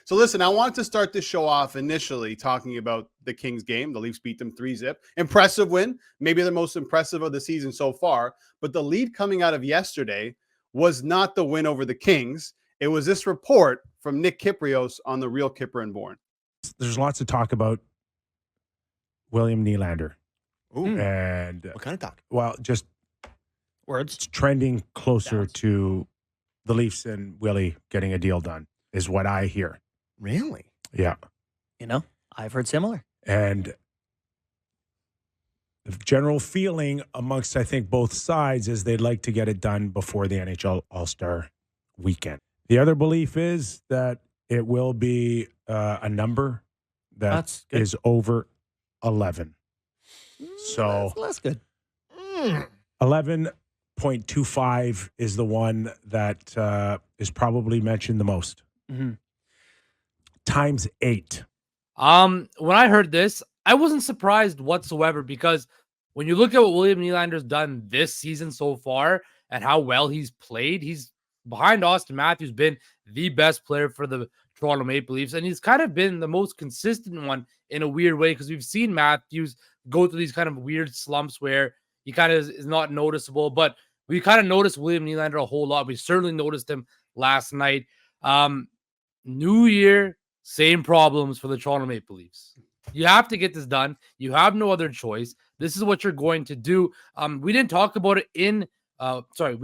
So listen, I wanted to start this show off initially talking about the Kings game. The Leafs beat them 3-0. Impressive win, maybe the most impressive of the season so far. But the lead coming out of yesterday was not the win over the Kings. It was this report from Nick Kypreos on the Real Kipper and Born. There's lots to talk about William Nylander. Ooh. And What kind of talk? well, just Words. it's trending closer Sounds. to the Leafs and Willie getting a deal done is what I hear. Really? Yeah. You know, I've heard similar. And the general feeling amongst, I think, both sides is they'd like to get it done before the NHL All-Star Weekend. The other belief is that it will be a number That's good. is over 11. So That's good. 11.25 is the one that is probably mentioned the most. Mm-hmm. Times 8. When I heard this, I wasn't surprised whatsoever because when you look at what William Nylander's done this season so far and how well he's played, he's behind Austin Matthews, been the best player for the Toronto Maple Leafs, and he's kind of been the most consistent one in a weird way because we've seen Matthews go through these kind of weird slumps where he kind of is not noticeable, but we kind of noticed William Nylander a whole lot. We certainly noticed him last night. New year, same problems for the Toronto Maple Leafs. You have to get this done. You have no other choice. This is what you're going to do. We didn't talk about it we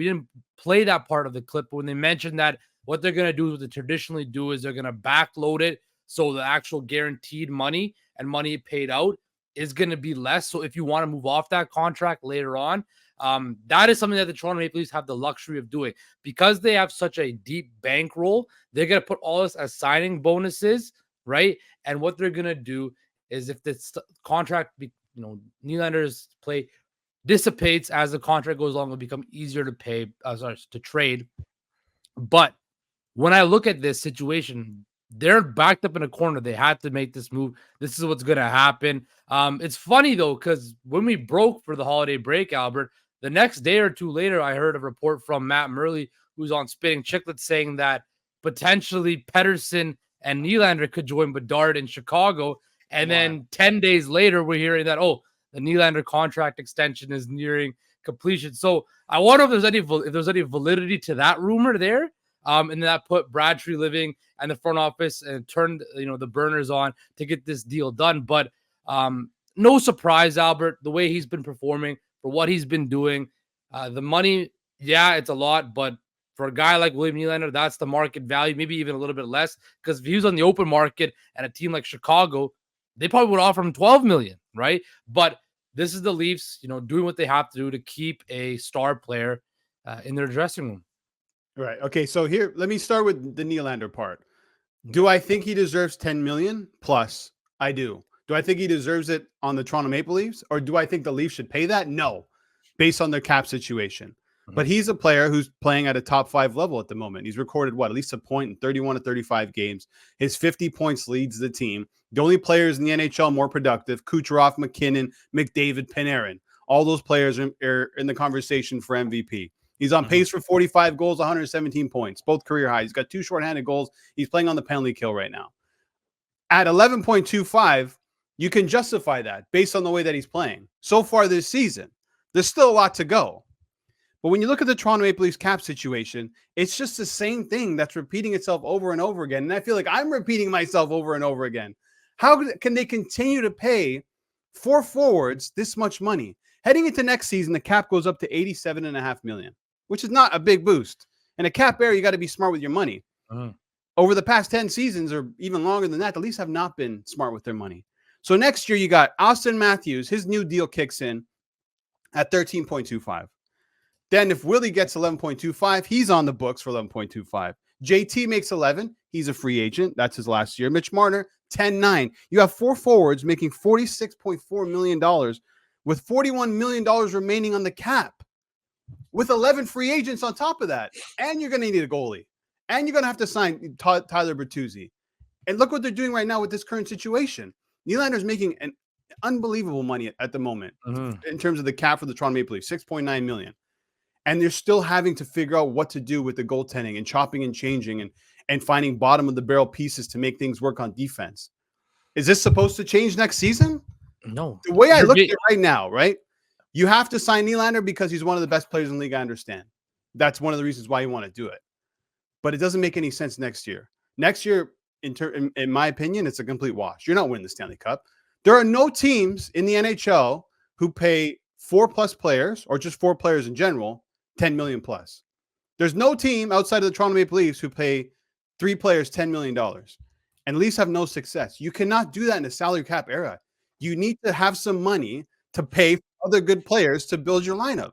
didn't play that part of the clip, but when they mentioned that what they're going to do, what they traditionally do is they're going to backload it so the actual guaranteed money and money paid out is going to be less. So if you want to move off that contract later on, that is something that the Toronto Maple Leafs have the luxury of doing because they have such a deep bankroll. They're going to put all this as signing bonuses, right? And what they're going to do is if the contract, Nylander's play dissipates as the contract goes along, it'll become easier to to trade. But when I look at this situation, they're backed up in a corner. They had to make this move. This is what's going to happen. It's funny, though, because when we broke for the holiday break, Albert, the next day or two later, I heard a report from Matt Murley, who's on Spitting Chicklets, saying that potentially Pettersson and Nylander could join Bedard in Chicago. And then 10 days later, we're hearing that, the Nylander contract extension is nearing completion. So I wonder if there's any validity to that rumor there. And that put Brad Treliving and the front office and turned the burners on to get this deal done. But no surprise, Albert, the way he's been performing for what he's been doing. The money, yeah, it's a lot, but for a guy like William Nylander, that's the market value, maybe even a little bit less. Because if he was on the open market and a team like Chicago, they probably would offer him $12 million, right? But this is the Leafs, doing what they have to do to keep a star player in their dressing room. Right. Okay. So here, let me start with the Nylander part. Do I think he deserves $10 million plus? I do. Do I think he deserves it on the Toronto Maple Leafs, or do I think the Leafs should pay that? No, based on their cap situation. But he's a player who's playing at a top 5 level at the moment. He's recorded at least a point in 31 to 35 games. His 50 points leads the team. The only players in the NHL more productive: Kucherov, McKinnon, McDavid, Panarin. All those players are in the conversation for MVP. He's on pace for 45 goals, 117 points, both career highs. He's got 2 shorthanded goals. He's playing on the penalty kill right now. At 11.25, you can justify that based on the way that he's playing. So far this season, there's still a lot to go. But when you look at the Toronto Maple Leafs cap situation, it's just the same thing that's repeating itself over and over again. And I feel like I'm repeating myself over and over again. How can they continue to pay 4 forwards this much money? Heading into next season, the cap goes up to $87.5 million, which is not a big boost. And a cap era, you got to be smart with your money. Over the past 10 seasons, or even longer than that, the Leafs have not been smart with their money. So next year, you got Austin Matthews. His new deal kicks in at 13.25. Then if Willie gets 11.25, he's on the books for 11.25. JT makes 11. He's a free agent. That's his last year. Mitch Marner, 10.9. You have 4 forwards making $46.4 million with $41 million remaining on the cap, with 11 free agents on top of that. And you're going to need a goalie. And you're going to have to sign Tyler Bertuzzi. And look what they're doing right now with this current situation. Nylander's making an unbelievable money at the moment in terms of the cap for the Toronto Maple Leafs, $6.9 million. And they're still having to figure out what to do with the goaltending and chopping and changing and finding bottom of the barrel pieces to make things work on defense. Is this supposed to change next season? No. The way I look at it right now, right? You have to sign Nylander because he's one of the best players in the league. I understand. That's one of the reasons why you want to do it. But it doesn't make any sense next year. Next year, in my opinion, it's a complete wash. You're not winning the Stanley Cup. There are no teams in the NHL who pay 4+ players or just 4 players in general, $10 million plus. There's no team outside of the Toronto Maple Leafs who pay 3 players $10 million. And Leafs have no success. You cannot do that in a salary cap era. You need to have some money to pay for other good players to build your lineup.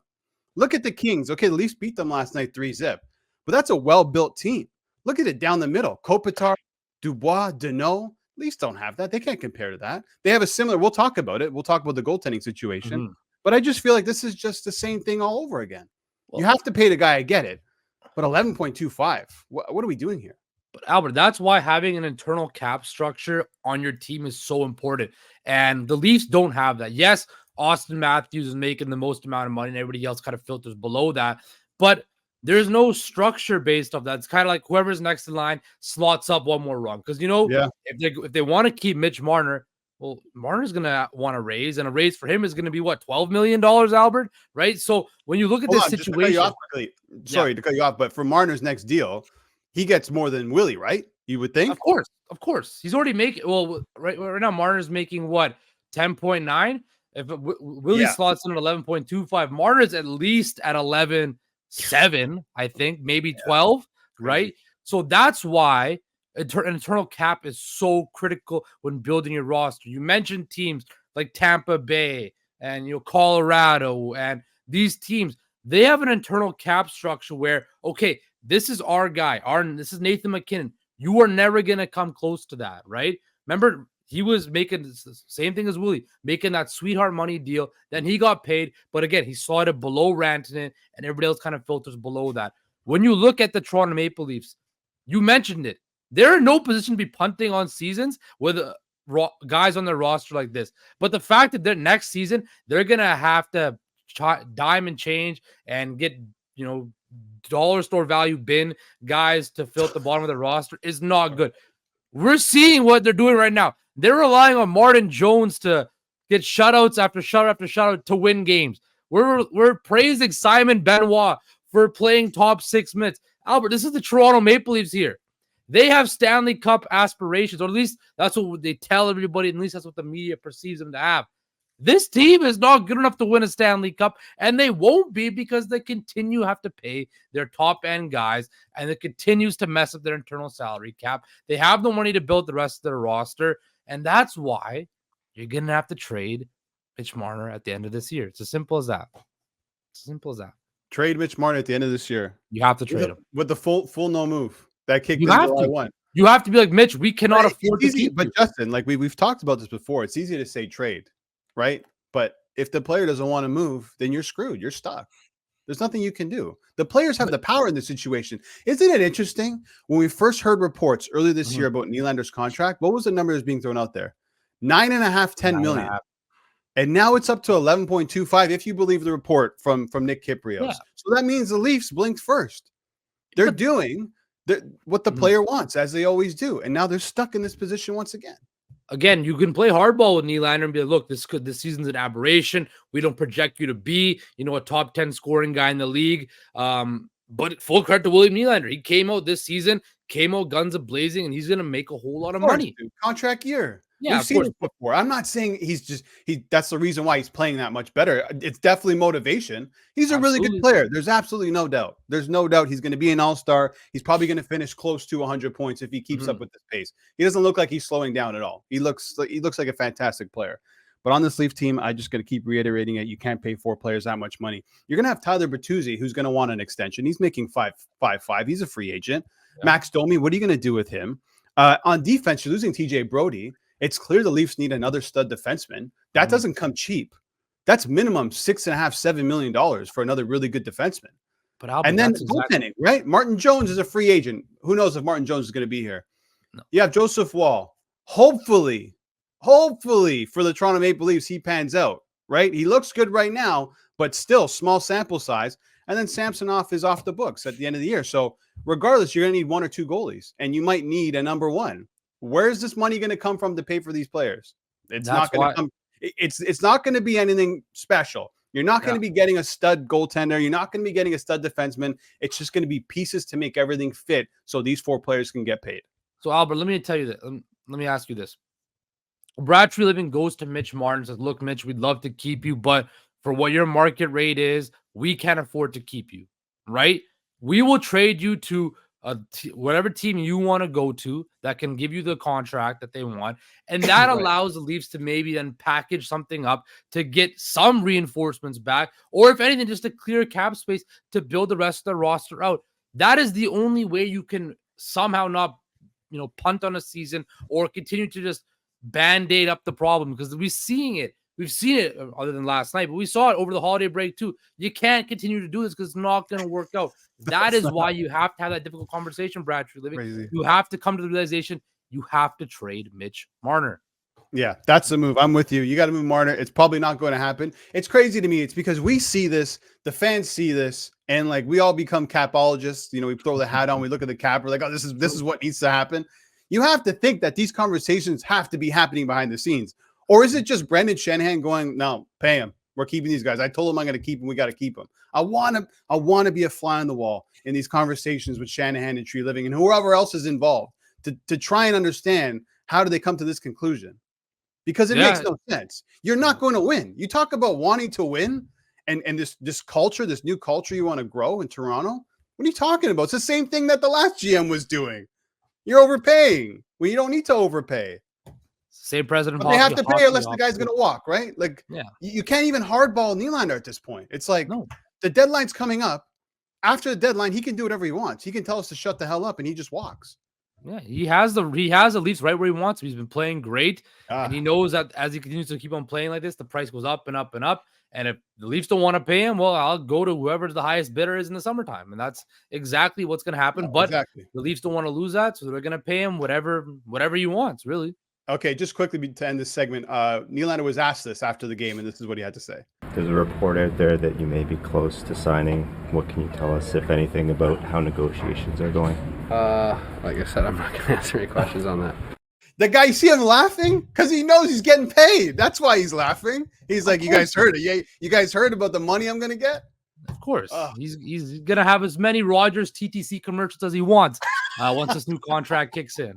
Look at the Kings. Okay, the Leafs beat them last night 3-0, but that's a well-built team. Look at it down the middle. Kopitar, Dubois, Deneau. Leafs don't have that. They can't compare to that. They have a similar, we'll talk about it. We'll talk about the goaltending situation. But I just feel like this is just the same thing all over again. Well, you have to pay the guy, I get it. But 11.25, what are we doing here? But Albert, that's why having an internal cap structure on your team is so important. And the Leafs don't have that. Yes, Austin Matthews is making the most amount of money and everybody else kind of filters below that. But there's no structure based off that. It's kind of like whoever's next in line slots up one more rung. Because, if they want to keep Mitch Marner, well, Marner's going to want to raise, and a raise for him is going to be what, $12 million, Albert? Right? So when you look at this situation. Sorry to cut you off, but for Marner's next deal, he gets more than Willie, right? You would think? Of course. He's already making, right now, Marner's making what, 10.9? If Willie slots in at 11.25, Marner's at least at 11.7, I think, maybe 12, right? So that's why an internal cap is so critical when building your roster. You mentioned teams like Tampa Bay and Colorado, and these teams, they have an internal cap structure where, okay, this is our guy. This is Nathan McKinnon. You are never going to come close to that, right? Remember, he was making the same thing as Willie, making that sweetheart money deal. Then he got paid. But again, he slotted below Rantanen, and everybody else kind of filters below that. When you look at the Toronto Maple Leafs, you mentioned it. They're in no position to be punting on seasons with guys on their roster like this. But the fact that next season, they're going to have to dime and change and get, dollar store value bin guys to fill at the bottom of the roster is not good. We're seeing what they're doing right now. They're relying on Martin Jones to get shutouts after shutout after shutout to win games. We're praising Simon Benoit for playing top 6 minutes. Albert, this is the Toronto Maple Leafs here. They have Stanley Cup aspirations, or at least that's what they tell everybody, and at least that's what the media perceives them to have. This team is not good enough to win a Stanley Cup, and they won't be because they continue to have to pay their top-end guys, and it continues to mess up their internal salary cap. They have the money to build the rest of their roster, and that's why you're going to have to trade Mitch Marner at the end of this year. It's as simple as that. It's as simple as that. Trade Mitch Marner at the end of this year. You have to trade him. With the full no move. That kicked in July 1. You have to be like, Mitch, we cannot afford to keep you. But Justin, like we've talked about this before, it's easy to say trade. Right? But if the player doesn't want to move, then you're screwed. You're stuck. There's nothing you can do. The players have the power in this situation. Isn't it interesting? When we first heard reports earlier this year about Nylander's contract, what was the number that's being thrown out there? 9.5, 10 million. And now it's up to 11.25 if you believe the report from Nick Kypreos. Yeah. So that means the Leafs blinked first. They're doing what the player wants, as they always do. And now they're stuck in this position once again. Again, you can play hardball with Nylander and be like, look, this season's an aberration. We don't project you to be, a top 10 scoring guy in the league. But full credit to William Nylander. He came out this season, guns a-blazing, and he's going to make a whole lot of money. Dude. Contract year. Yeah, we've seen it before. I'm not saying that's the reason why he's playing that much better. It's definitely motivation. He's a really good player. There's absolutely no doubt. There's no doubt he's going to be an all-star. He's probably going to finish close to 100 points if he keeps up with this pace. He doesn't look like he's slowing down at all. He looks like a fantastic player. But on this Leaf team, I just got to keep reiterating it. You can't pay 4 players that much money. You're going to have Tyler Bertuzzi, who's going to want an extension. He's making 5.5. He's a free agent. Yeah. Max Domi, what are you going to do with him? On defense, you're losing TJ Brody. It's clear the Leafs need another stud defenseman. That doesn't come cheap. That's minimum $6.5–7 million for another really good defenseman. But Albert, and then goaltending, right? Martin Jones is a free agent. Who knows if Martin Jones is going to be here? No. You have Joseph Wall. Hopefully for the Toronto Maple Leafs, he pans out, right? He looks good right now, but still small sample size. And then Samsonov is off the books at the end of the year. So regardless, you're going to need 1 or 2 goalies, and you might need a number 1. Where's this money going to come from to pay for these players? It's not going to come. It's not going to be anything special. You're not going to be getting a stud goaltender. You're not going to be getting a stud defenseman. It's just going to be pieces to make everything fit so these 4 players can get paid. So, Albert, let me tell you that. Let me ask you this. Brad Treliving goes to Mitch Marner and says, look, Mitch, we'd love to keep you, but for what your market rate is, we can't afford to keep you, right? We will trade you to whatever team you want to go to that can give you the contract that they want. And that allows the Leafs to maybe then package something up to get some reinforcements back, or if anything, just to clear cap space to build the rest of the roster out. That is the only way you can somehow not, punt on a season or continue to just band-aid up the problem, because we're seeing it. We've seen it other than last night, but we saw it over the holiday break too. You can't continue to do this because it's not going to work out. That is why you have to have that difficult conversation, Brad Treliving. You have to come to the realization you have to trade Mitch Marner. Yeah, that's the move. I'm with you. You got to move Marner. It's probably not going to happen. It's crazy to me. It's because we see this, the fans see this, and like we all become capologists. We throw the hat on, we look at the cap, we're like, oh, this is what needs to happen. You have to think that these conversations have to be happening behind the scenes. Or is it just Brendan Shanahan going, no, pay him. We're keeping these guys. I told him I'm going to keep him. We got to keep him. I want to be a fly on the wall in these conversations with Shanahan and Treliving and whoever else is involved to try and understand how do they come to this conclusion. Because it makes no sense. You're not going to win. You talk about wanting to win and this culture, this new culture you want to grow in Toronto. What are you talking about? It's the same thing that the last GM was doing. You're overpaying when you don't need to overpay. Same president. But they have to pay unless the guy's going to walk, right? Like, you can't even hardball Nylander at this point. It's like the deadline's coming up. After the deadline, he can do whatever he wants. He can tell us to shut the hell up, and he just walks. Yeah, he has the Leafs right where he wants him. He's been playing great, and he knows that as he continues to keep on playing like this, the price goes up and up and up. And if the Leafs don't want to pay him, well, I'll go to whoever the highest bidder is in the summertime, and that's exactly what's going to happen. But the Leafs don't want to lose that, so they're going to pay him whatever he wants, really. Okay, just quickly to end this segment, Nylander was asked this after the game, and this is what he had to say. There's a report out there that you may be close to signing. What can you tell us, if anything, about how negotiations are going? Like I said, I'm not going to answer any questions on that. The guy, you see him laughing? Because he knows he's getting paid. That's why he's laughing. He's like, you guys heard it. Yeah, you guys heard about the money I'm going to get? Of course. He's going to have as many Rogers TTC commercials as he wants once this new contract kicks in.